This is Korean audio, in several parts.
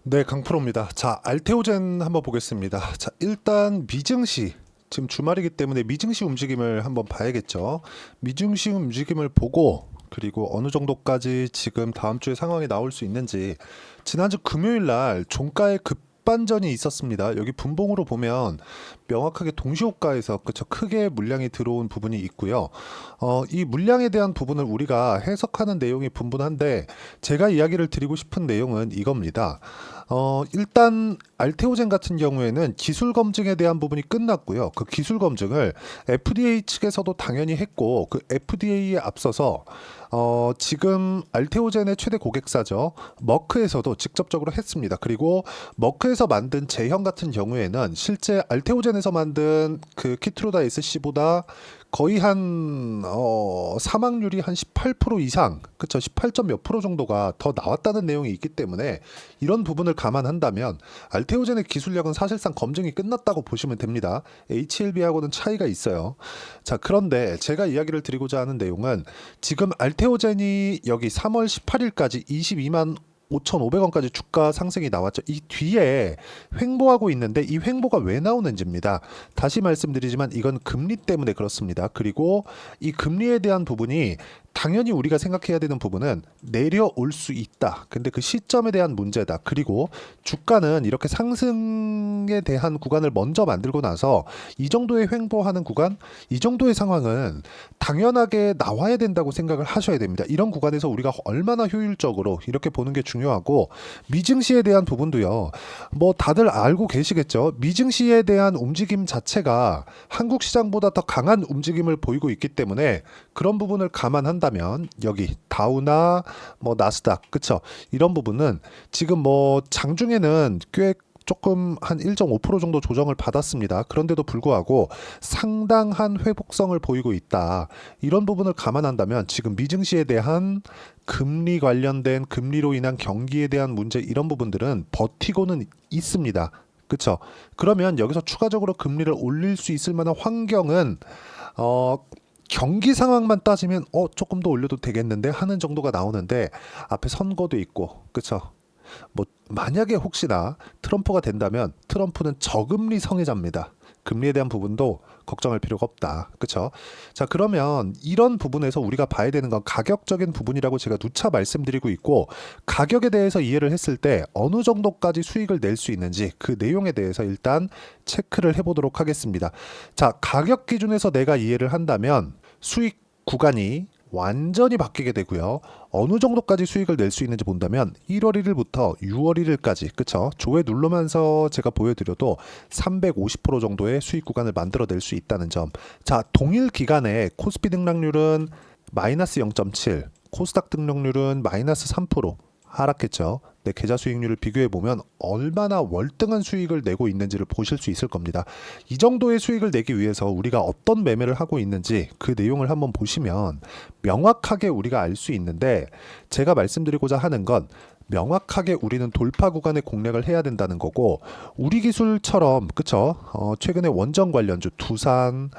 네, 강프로입니다. 자, 알테오젠 한번 보겠습니다. 자, 일단 미증시 지금 주말이기 때문에 미증시 움직임을 한번 봐야겠죠. 미증시 움직임을 보고 그리고 어느 정도까지 지금 다음 주에 상황이 나올 수 있는지 지난주 금요일 날 종가의 급반전이 있었습니다. 여기 분봉으로 보면 명확하게 동시호가에서 그쵸 크게 물량이 들어온 부분이 있고요. 이 물량에 대한 부분을 우리가 해석하는 내용이 분분한데 제가 이야기를 드리고 싶은 내용은 이겁니다. 일단 알테오젠 같은 경우에는 기술 검증에 대한 부분이 끝났고요. 그 기술 검증을 FDA 측에서도 당연히 했고 그 FDA에 앞서서 지금 알테오젠의 최대 고객사죠. 머크에서도 직접적으로 했습니다. 그리고 머크에서 만든 제형 같은 경우에는 실제 알테오젠에서 만든 그 키트루다 SC보다 거의 한 사망률이 한 18% 이상, 그쵸? 18점 몇 프로 정도가 더 나왔다는 내용이 있기 때문에 이런 부분을 감안한다면 알테오젠의 기술력은 사실상 검증이 끝났다고 보시면 됩니다. HLB하고는 차이가 있어요. 자, 그런데 제가 이야기를 드리고자 하는 내용은 지금 알테오젠이 여기 3월 18일까지 22만 5,500원까지 주가 상승이 나왔죠. 이 뒤에 횡보하고 있는데 이 횡보가 왜 나오는지입니다. 다시 말씀드리지만 이건 금리 때문에 그렇습니다. 그리고 이 금리에 대한 부분이 당연히 우리가 생각해야 되는 부분은 내려올 수 있다. 근데 그 시점에 대한 문제다. 그리고 주가는 이렇게 상승에 대한 구간을 먼저 만들고 나서 이 정도의 횡보하는 구간, 이 정도의 상황은 당연하게 나와야 된다고 생각을 하셔야 됩니다. 이런 구간에서 우리가 얼마나 효율적으로 이렇게 보는 게 중요하고 미증시에 대한 부분도요. 뭐 다들 알고 계시겠죠. 미증시에 대한 움직임 자체가 한국 시장보다 더 강한 움직임을 보이고 있기 때문에 그런 부분을 감안한다면 여기 다우나 뭐 나스닥 그쵸 이런 부분은 지금 뭐 장중에는 꽤 조금 한 1.5% 정도 조정을 받았습니다. 그런데도 불구하고 상당한 회복성을 보이고 있다. 이런 부분을 감안한다면 지금 미증시에 대한 금리 관련된 금리로 인한 경기에 대한 문제 이런 부분들은 버티고는 있습니다. 그쵸? 그러면 여기서 추가적으로 금리를 올릴 수 있을 만한 환경은 경기 상황만 따지면 조금 더 올려도 되겠는데 하는 정도가 나오는데 앞에 선거도 있고 그쵸? 뭐 만약에 혹시나 트럼프가 된다면 트럼프는 저금리 성애자입니다. 금리에 대한 부분도 걱정할 필요가 없다. 그쵸? 자, 그러면 이런 부분에서 우리가 봐야 되는 건 가격적인 부분이라고 제가 누차 말씀드리고 있고 가격에 대해서 이해를 했을 때 어느 정도까지 수익을 낼 수 있는지 그 내용에 대해서 일단 체크를 해보도록 하겠습니다. 자, 가격 기준에서 내가 이해를 한다면 수익 구간이 완전히 바뀌게 되고요. 어느 정도까지 수익을 낼 수 있는지 본다면 1월 1일부터 6월 1일까지 그쵸? 조회 누르면서 제가 보여드려도 350% 정도의 수익 구간을 만들어낼 수 있다는 점. 자, 동일 기간에 코스피 등락률은 마이너스 0.7, 코스닥 등락률은 마이너스 3% 하락했죠. 내 계좌 수익률을 비교해 보면 얼마나 월등한 수익을 내고 있는지를 보실 수 있을 겁니다. 이 정도의 수익을 내기 위해서 우리가 어떤 매매를 하고 있는지 그 내용을 한번 보시면 명확하게 우리가 알 수 있는데 제가 말씀드리고자 하는 건 명확하게 우리는 돌파 구간의 공략을 해야 된다는 거고 우리 기술처럼 그쵸? 최근에 원전 관련주 두산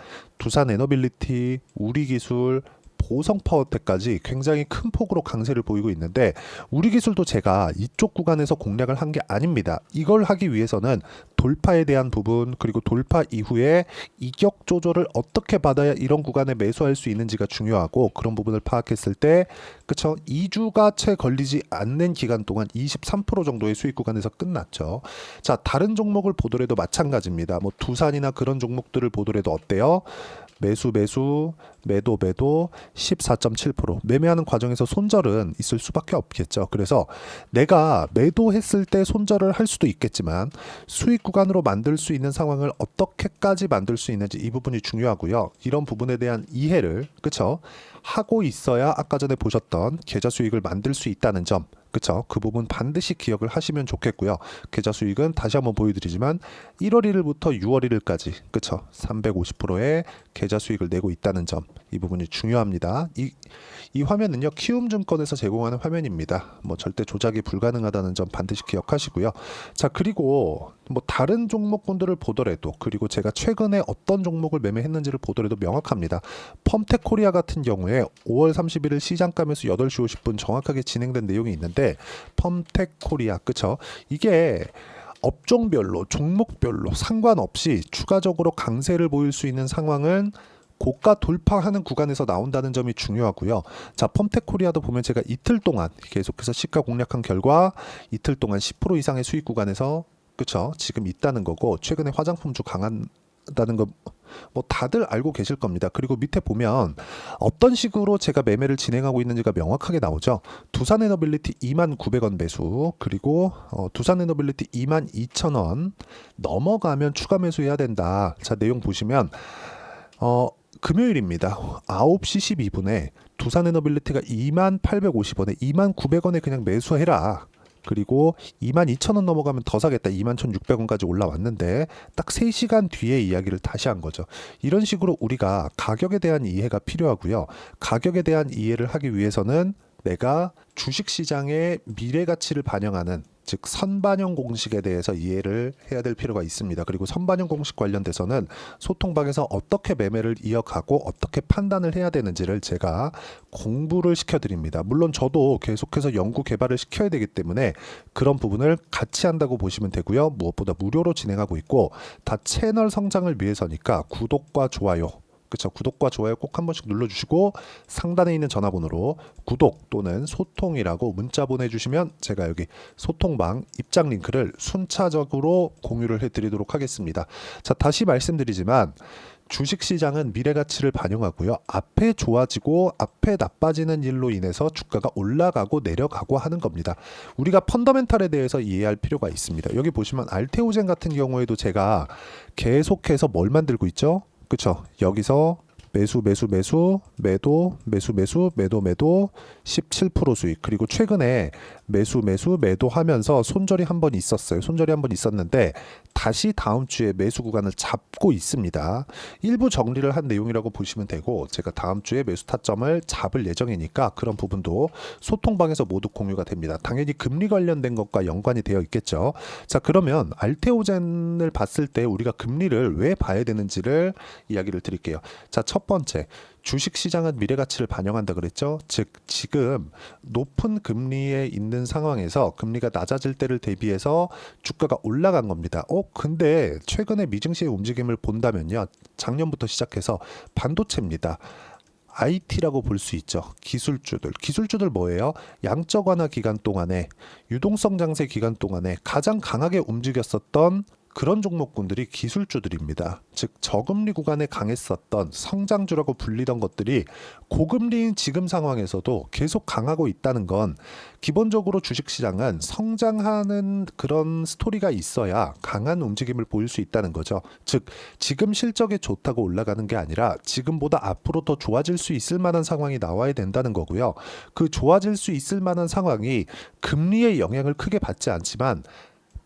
에너빌리티, 우리 기술 보성 파워텍까지 굉장히 큰 폭으로 강세를 보이고 있는데 우리 기술도 제가 이쪽 구간에서 공략을 한 게 아닙니다. 이걸 하기 위해서는 돌파에 대한 부분 그리고 돌파 이후에 이격 조절을 어떻게 받아야 이런 구간에 매수할 수 있는지가 중요하고 그런 부분을 파악했을 때 그쵸 2주가 채 걸리지 않는 기간 동안 23% 정도의 수익 구간에서 끝났죠. 자, 다른 종목을 보더라도 마찬가지입니다. 뭐 두산이나 그런 종목들을 보더라도 어때요? 매도 14.7% 매매하는 과정에서 손절은 있을 수밖에 없겠죠. 그래서 내가 매도했을 때 손절을 할 수도 있겠지만 수익 구간으로 만들 수 있는 상황을 어떻게까지 만들 수 있는지 이 부분이 중요하고요. 이런 부분에 대한 이해를 그쵸 하고 있어야 아까 전에 보셨던 계좌 수익을 만들 수 있다는 점 그쵸? 그 부분 반드시 기억을 하시면 좋겠고요. 계좌 수익은 다시 한번 보여드리지만 1월 1일부터 6월 1일까지 그쵸? 350%의 계좌 수익을 내고 있다는 점 이 부분이 중요합니다. 이 화면은요 키움증권에서 제공하는 화면입니다. 뭐 절대 조작이 불가능하다는 점 반드시 기억하시고요. 자, 그리고 뭐 다른 종목군들을 보더라도 그리고 제가 최근에 어떤 종목을 매매했는지를 보더라도 명확합니다. 펌텍코리아 같은 경우에 5월 31일 시장가면서 8시 50분 정확하게 진행된 내용이 있는데 있는데 펌텍코리아 그쵸? 이게 업종별로 종목별로 상관없이 추가적으로 강세를 보일 수 있는 상황은 고가 돌파하는 구간에서 나온다는 점이 중요하고요. 자, 펌텍코리아도 보면 제가 이틀 동안 계속해서 시가 공략한 결과 이틀 동안 10% 이상의 수익 구간에서 그쵸? 지금 있다는 거고 최근에 화장품주 강한다는 거 뭐 다들 알고 계실 겁니다. 그리고 밑에 보면 어떤 식으로 제가 매매를 진행하고 있는지가 명확하게 나오죠. 두산에너빌리티 29,000원 매수 그리고 두산에너빌리티 22,000원 넘어가면 추가 매수해야 된다. 자, 내용 보시면 금요일입니다. 9시 12분에 두산에너빌리티가 2850원에 29,000원에 그냥 매수해라. 그리고 22,000원 넘어가면 더 사겠다. 21,600원까지 올라왔는데 딱 3시간 뒤에 이야기를 다시 한 거죠. 이런 식으로 우리가 가격에 대한 이해가 필요하고요. 가격에 대한 이해를 하기 위해서는 내가 주식시장의 미래 가치를 반영하는 즉 선반영 공식에 대해서 이해를 해야 될 필요가 있습니다. 그리고 선반영 공식 관련돼서는 소통방에서 어떻게 매매를 이어가고 어떻게 판단을 해야 되는지를 제가 공부를 시켜드립니다. 물론 저도 계속해서 연구 개발을 시켜야 되기 때문에 그런 부분을 같이 한다고 보시면 되고요. 무엇보다 무료로 진행하고 있고 다 채널 성장을 위해서니까 구독과 좋아요 그쵸? 구독과 좋아요 꼭 한 번씩 눌러주시고 상단에 있는 전화번호로 구독 또는 소통이라고 문자 보내주시면 제가 여기 소통방 입장 링크를 순차적으로 공유를 해드리도록 하겠습니다. 자, 다시 말씀드리지만 주식시장은 미래가치를 반영하고요. 앞에 좋아지고 앞에 나빠지는 일로 인해서 주가가 올라가고 내려가고 하는 겁니다. 우리가 펀더멘탈에 대해서 이해할 필요가 있습니다. 여기 보시면 알테오젠 같은 경우에도 제가 계속해서 뭘 만들고 있죠? 그쵸? 여기서 매수 매도 17% 수익 그리고 최근에 매도 하면서 손절이 한 번 있었어요. 손절이 한 번 있었는데 다시 다음 주에 매수 구간을 잡고 있습니다. 일부 정리를 한 내용이라고 보시면 되고 제가 다음 주에 매수 타점을 잡을 예정이니까 그런 부분도 소통방에서 모두 공유가 됩니다. 당연히 금리 관련된 것과 연관이 되어 있겠죠. 자, 그러면 알테오젠을 봤을 때 우리가 금리를 왜 봐야 되는지를 이야기를 드릴게요. 자, 첫 번째 주식시장은 미래가치를 반영한다 그랬죠. 즉 지금 높은 금리에 있는 상황에서 금리가 낮아질 때를 대비해서 주가가 올라간 겁니다. 근데 최근에 미증시의 움직임을 본다면요. 작년부터 시작해서 반도체입니다. IT라고 볼 수 있죠. 기술주들 뭐예요? 양적 완화 기간 동안에 유동성 장세 기간 동안에 가장 강하게 움직였었던 그런 종목군들이 기술주들입니다. 즉 저금리 구간에 강했었던 성장주라고 불리던 것들이 고금리인 지금 상황에서도 계속 강하고 있다는 건 기본적으로 주식시장은 성장하는 그런 스토리가 있어야 강한 움직임을 보일 수 있다는 거죠. 즉 지금 실적이 좋다고 올라가는 게 아니라 지금보다 앞으로 더 좋아질 수 있을 만한 상황이 나와야 된다는 거고요. 그 좋아질 수 있을 만한 상황이 금리의 영향을 크게 받지 않지만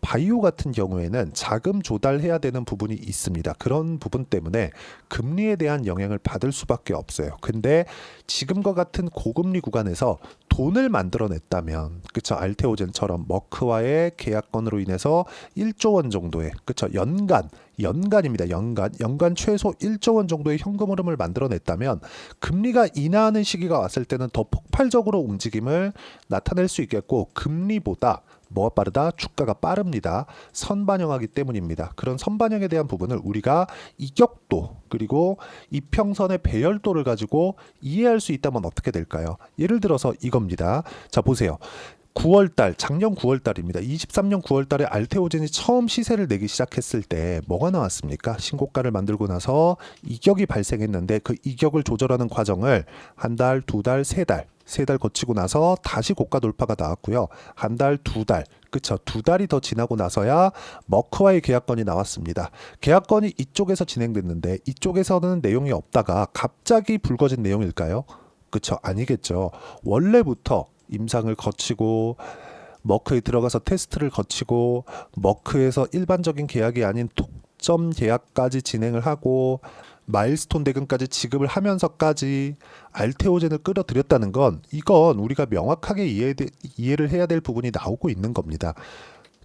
바이오 같은 경우에는 자금 조달해야 되는 부분이 있습니다. 그런 부분 때문에 금리에 대한 영향을 받을 수밖에 없어요. 근데 지금과 같은 고금리 구간에서 돈을 만들어냈다면, 그쵸? 알테오젠처럼 머크와의 계약건으로 인해서 1조 원 정도의, 그쵸? 연간입니다. 연간 최소 1조 원 정도의 현금 흐름을 만들어냈다면 금리가 인하하는 시기가 왔을 때는 더 폭발적으로 움직임을 나타낼 수 있겠고 금리보다 뭐가 빠르다? 주가가 빠릅니다. 선반영하기 때문입니다. 그런 선반영에 대한 부분을 우리가 이격도 그리고 이평선의 배열도를 가지고 이해할 수 있다면 어떻게 될까요? 예를 들어서 이겁니다. 자, 보세요. 9월달, 작년 9월달입니다. 23년 9월달에 알테오젠이 처음 시세를 내기 시작했을 때 뭐가 나왔습니까? 신고가를 만들고 나서 이격이 발생했는데 그 이격을 조절하는 과정을 한 달, 두 달, 세 달 거치고 나서 다시 고가 돌파가 나왔고요. 한 달, 두 달, 그쵸? 두 달이 더 지나고 나서야 머크와의 계약건이 나왔습니다. 계약건이 이쪽에서 진행됐는데 이쪽에서는 내용이 없다가 갑자기 불거진 내용일까요? 그쵸? 아니겠죠. 원래부터 임상을 거치고 머크에 들어가서 테스트를 거치고 머크에서 일반적인 계약이 아닌 독점 계약까지 진행을 하고 마일스톤 대금까지 지급을 하면서까지 알테오젠을 끌어들였다는 건 이건 우리가 명확하게 이해를 해야 될 부분이 나오고 있는 겁니다.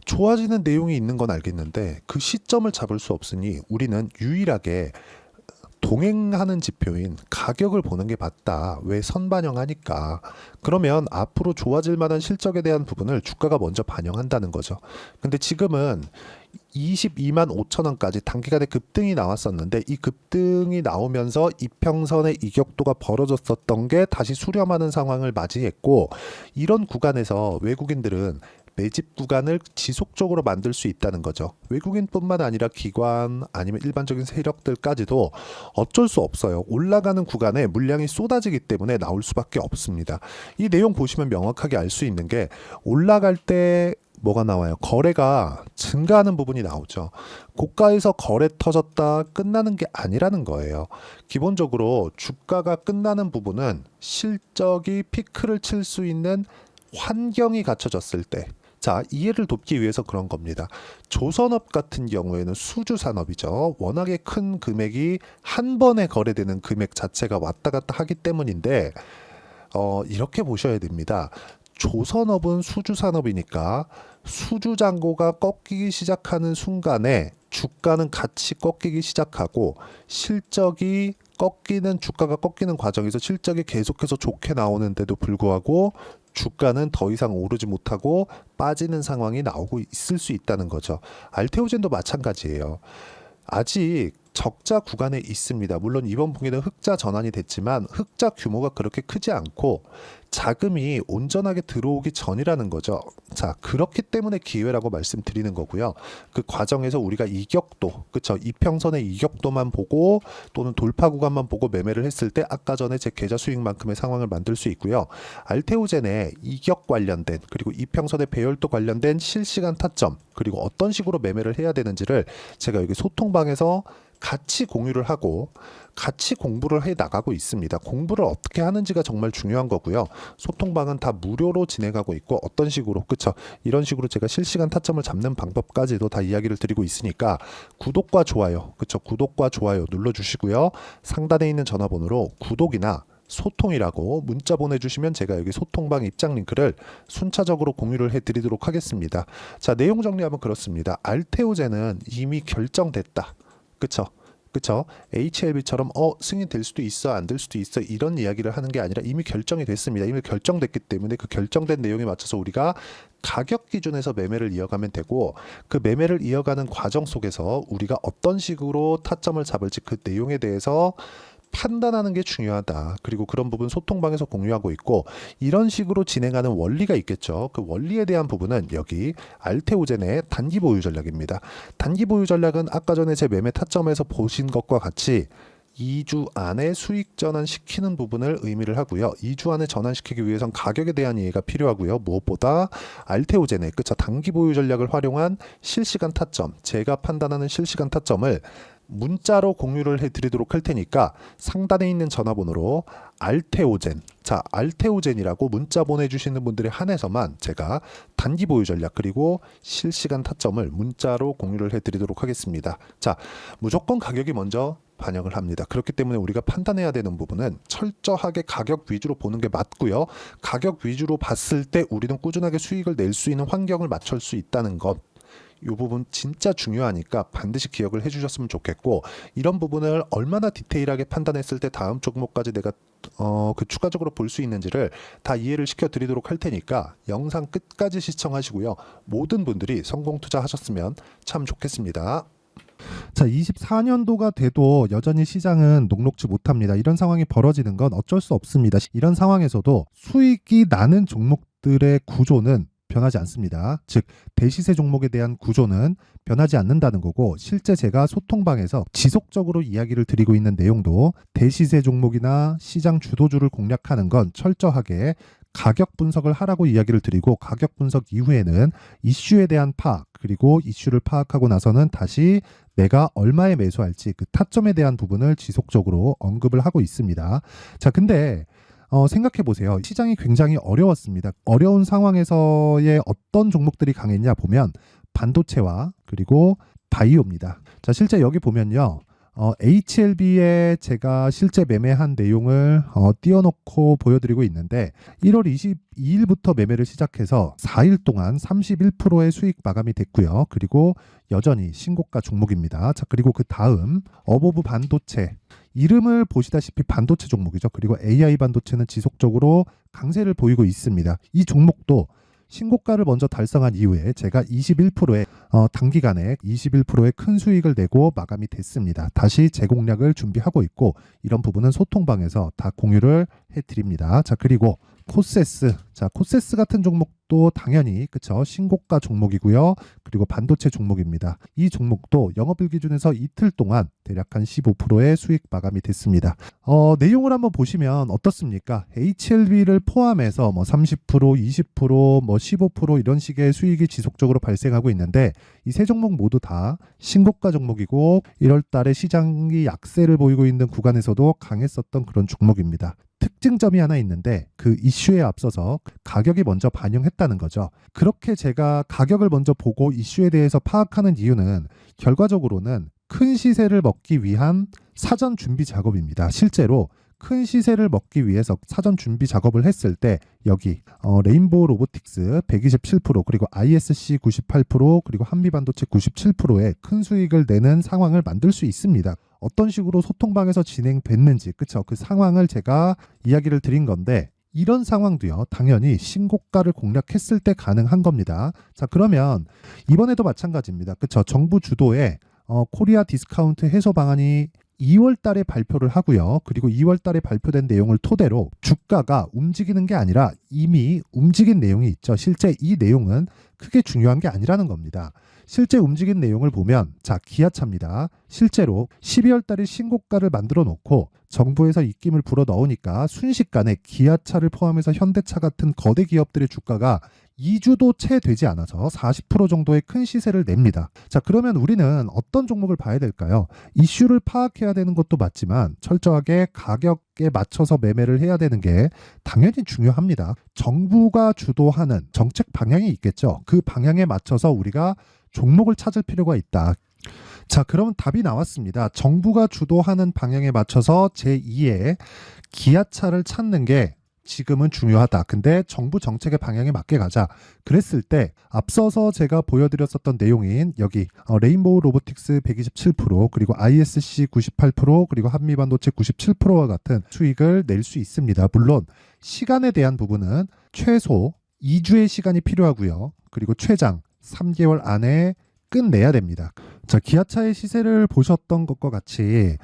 좋아지는 내용이 있는 건 알겠는데 그 시점을 잡을 수 없으니 우리는 유일하게 동행하는 지표인 가격을 보는 게 맞다. 왜 선반영하니까. 그러면 앞으로 좋아질 만한 실적에 대한 부분을 주가가 먼저 반영한다는 거죠. 근데 지금은 22만 5천 원까지 단기간에 급등이 나왔었는데 이 급등이 나오면서 이평선의 이격도가 벌어졌었던 게 다시 수렴하는 상황을 맞이했고, 이런 구간에서 외국인들은 매집 구간을 지속적으로 만들 수 있다는 거죠. 외국인뿐만 아니라 기관 아니면 일반적인 세력들까지도 어쩔 수 없어요. 올라가는 구간에 물량이 쏟아지기 때문에 나올 수밖에 없습니다. 이 내용 보시면 명확하게 알 수 있는 게, 올라갈 때 뭐가 나와요? 거래가 증가하는 부분이 나오죠. 고가에서 거래 터졌다 끝나는 게 아니라는 거예요. 기본적으로 주가가 끝나는 부분은 실적이 피크를 칠 수 있는 환경이 갖춰졌을 때, 자, 이해를 돕기 위해서 그런 겁니다. 조선업 같은 경우에는 수주 산업이죠. 워낙에 큰 금액이 한 번에 거래되는 금액 자체가 왔다 갔다 하기 때문인데, 이렇게 보셔야 됩니다. 조선업은 수주 산업이니까 수주 잔고가 꺾이기 시작하는 순간에 주가는 같이 꺾이기 시작하고, 실적이 꺾이는, 주가가 꺾이는 과정에서 실적이 계속해서 좋게 나오는데도 불구하고 주가는 더 이상 오르지 못하고 빠지는 상황이 나오고 있을 수 있다는 거죠. 알테오젠도 마찬가지예요. 아직 적자 구간에 있습니다. 물론 이번 분기는 흑자 전환이 됐지만 흑자 규모가 그렇게 크지 않고 자금이 온전하게 들어오기 전이라는 거죠. 자, 그렇기 때문에 기회라고 말씀드리는 거고요. 그 과정에서 우리가 이격도, 그쵸? 이평선의 이격도만 보고 또는 돌파 구간만 보고 매매를 했을 때 아까 전에 제 계좌 수익만큼의 상황을 만들 수 있고요. 알테오젠의 이격 관련된, 그리고 이평선의 배열도 관련된 실시간 타점, 그리고 어떤 식으로 매매를 해야 되는지를 제가 여기 소통방에서 같이 공유를 하고 같이 공부를 해 나가고 있습니다. 공부를 어떻게 하는지가 정말 중요한 거고요. 소통방은 다 무료로 진행하고 있고, 어떤 식으로, 그쵸? 이런 식으로 제가 실시간 타점을 잡는 방법까지도 다 이야기를 드리고 있으니까 구독과 좋아요, 그쵸? 구독과 좋아요 눌러주시고요. 상단에 있는 전화번호로 구독이나 소통이라고 문자 보내주시면 제가 여기 소통방 입장 링크를 순차적으로 공유를 해드리도록 하겠습니다. 자, 내용 정리하면 그렇습니다. 알테오젠은 이미 결정됐다. 그쵸? 그쵸? HLB처럼 승인될 수도 있어, 안 될 수도 있어, 이런 이야기를 하는 게 아니라 이미 결정이 됐습니다. 이미 결정됐기 때문에 그 결정된 내용에 맞춰서 우리가 가격 기준에서 매매를 이어가면 되고, 그 매매를 이어가는 과정 속에서 우리가 어떤 식으로 타점을 잡을지 그 내용에 대해서 판단하는 게 중요하다. 그리고 그런 부분 소통방에서 공유하고 있고, 이런 식으로 진행하는 원리가 있겠죠. 그 원리에 대한 부분은 여기 알테오젠의 단기 보유 전략입니다. 단기 보유 전략은 아까 전에 제 매매 타점에서 보신 것과 같이 2주 안에 수익 전환시키는 부분을 의미를 하고요. 2주 안에 전환시키기 위해선 가격에 대한 이해가 필요하고요. 무엇보다 알테오젠의, 그쵸, 단기 보유 전략을 활용한 실시간 타점, 제가 판단하는 실시간 타점을 문자로 공유를 해드리도록 할 테니까 상단에 있는 전화번호로 알테오젠, 자, 알테오젠이라고 문자 보내주시는 분들에 한해서만 제가 단기 보유 전략 그리고 실시간 타점을 문자로 공유를 해드리도록 하겠습니다. 자, 무조건 가격이 먼저 반영을 합니다. 그렇기 때문에 우리가 판단해야 되는 부분은 철저하게 가격 위주로 보는 게 맞고요. 가격 위주로 봤을 때 우리는 꾸준하게 수익을 낼 수 있는 환경을 맞출 수 있다는 것, 이 부분 진짜 중요하니까 반드시 기억을 해주셨으면 좋겠고, 이런 부분을 얼마나 디테일하게 판단했을 때 다음 종목까지 내가 그 추가적으로 볼 수 있는지를 다 이해를 시켜드리도록 할 테니까 영상 끝까지 시청하시고요. 모든 분들이 성공 투자하셨으면 참 좋겠습니다. 자, 24년도가 돼도 여전히 시장은 녹록지 못합니다. 이런 상황이 벌어지는 건 어쩔 수 없습니다. 이런 상황에서도 수익이 나는 종목들의 구조는 변하지 않습니다. 즉, 대시세 종목에 대한 구조는 변하지 않는다는 거고, 실제 제가 소통방에서 지속적으로 이야기를 드리고 있는 내용도 대시세 종목이나 시장 주도주를 공략하는 건 철저하게 가격 분석을 하라고 이야기를 드리고, 가격 분석 이후에는 이슈에 대한 파악, 그리고 이슈를 파악하고 나서는 다시 내가 얼마에 매수할지 그 타점에 대한 부분을 지속적으로 언급을 하고 있습니다. 자, 근데 생각해 보세요. 시장이 굉장히 어려웠습니다. 어려운 상황에서의 어떤 종목들이 강했냐 보면 반도체와 그리고 바이오입니다. 자, 실제 여기 보면요. HLB에 제가 실제 매매한 내용을 띄워놓고 보여드리고 있는데, 1월 22일부터 매매를 시작해서 4일 동안 31%의 수익 마감이 됐고요. 그리고 여전히 신고가 종목입니다. 자, 그리고 그 다음 어보브 반도체, 이름을 보시다시피 반도체 종목이죠. 그리고 AI 반도체는 지속적으로 강세를 보이고 있습니다. 이 종목도 신고가를 먼저 달성한 이후에 제가 21%의 단기간에 21%의 큰 수익을 내고 마감이 됐습니다. 다시 재공략을 준비하고 있고 이런 부분은 소통방에서 다 공유를 해드립니다. 자, 그리고 코세스. 자, 코세스 같은 종목도 당연히 그쵸 신고가 종목이고요. 그리고 반도체 종목입니다. 이 종목도 영업일 기준에서 이틀 동안 대략 한 15%의 수익 마감이 됐습니다. 내용을 한번 보시면 어떻습니까? HLB를 포함해서 뭐 30%, 20%, 뭐 15% 이런 식의 수익이 지속적으로 발생하고 있는데 이 세 종목 모두 다 신고가 종목이고 1월 달에 시장이 약세를 보이고 있는 구간에서도 강했었던 그런 종목입니다. 특징점이 하나 있는데 그 이슈에 앞서서 가격이 먼저 반영했다는 거죠. 그렇게 제가 가격을 먼저 보고 이슈에 대해서 파악하는 이유는 결과적으로는 큰 시세를 먹기 위한 사전 준비 작업입니다. 실제로 큰 시세를 먹기 위해서 사전 준비 작업을 했을 때 여기 레인보우 로보틱스 127% 그리고 ISC 98% 그리고 한미반도체 97%의 큰 수익을 내는 상황을 만들 수 있습니다. 어떤 식으로 소통방에서 진행됐는지 그쵸 그 상황을 제가 이야기를 드린 건데 이런 상황도요 당연히 신고가를 공략했을 때 가능한 겁니다. 자, 그러면 이번에도 마찬가지입니다. 그쵸 정부 주도의 코리아 디스카운트 해소 방안이 2월 달에 발표를 하고요. 그리고 2월 달에 발표된 내용을 토대로 주가가 움직이는 게 아니라 이미 움직인 내용이 있죠. 실제 이 내용은 크게 중요한 게 아니라는 겁니다. 실제 움직인 내용을 보면 자, 기아차입니다. 실제로 12월 달에 신고가를 만들어 놓고 정부에서 입김을 불어 넣으니까 순식간에 기아차를 포함해서 현대차 같은 거대 기업들의 주가가 2주도 채 되지 않아서 40% 정도의 큰 시세를 냅니다. 자, 그러면 우리는 어떤 종목을 봐야 될까요? 이슈를 파악해야 되는 것도 맞지만 철저하게 가격에 맞춰서 매매를 해야 되는 게 당연히 중요합니다. 정부가 주도하는 정책 방향이 있겠죠. 그 방향에 맞춰서 우리가 종목을 찾을 필요가 있다. 자, 그럼 답이 나왔습니다. 정부가 주도하는 방향에 맞춰서 제2의 기아차를 찾는 게 지금은 중요하다. 근데 정부 정책의 방향에 맞게 가자. 그랬을 때 앞서서 제가 보여드렸었던 내용인 여기 레인보우 로보틱스 127% 그리고 ISC 98% 그리고 한미반도체 97%와 같은 수익을 낼 수 있습니다. 물론 시간에 대한 부분은 최소 2주의 시간이 필요하고요. 그리고 최장 3개월 안에 끝내야 됩니다. 자, 기아차의 시세를 보셨던 것과 같이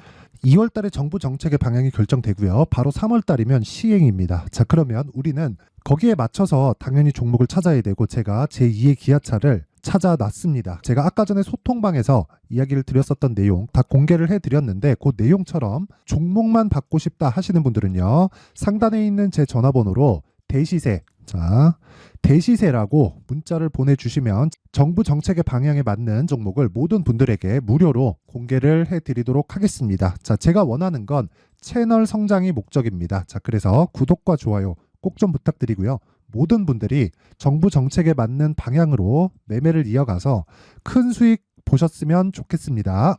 2월 달에 정부 정책의 방향이 결정되고요. 바로 3월 달이면 시행입니다. 자, 그러면 우리는 거기에 맞춰서 당연히 종목을 찾아야 되고 제가 제2의 기아차를 찾아놨습니다. 제가 아까 전에 소통방에서 이야기를 드렸었던 내용 다 공개를 해드렸는데 그 내용처럼 종목만 받고 싶다 하시는 분들은요. 상단에 있는 제 전화번호로 대시세 자, 대시세라고 문자를 보내주시면 정부 정책의 방향에 맞는 종목을 모든 분들에게 무료로 공개를 해드리도록 하겠습니다. 자, 제가 원하는 건 채널 성장이 목적입니다. 자, 그래서 구독과 좋아요 꼭 좀 부탁드리고요. 모든 분들이 정부 정책에 맞는 방향으로 매매를 이어가서 큰 수익 보셨으면 좋겠습니다.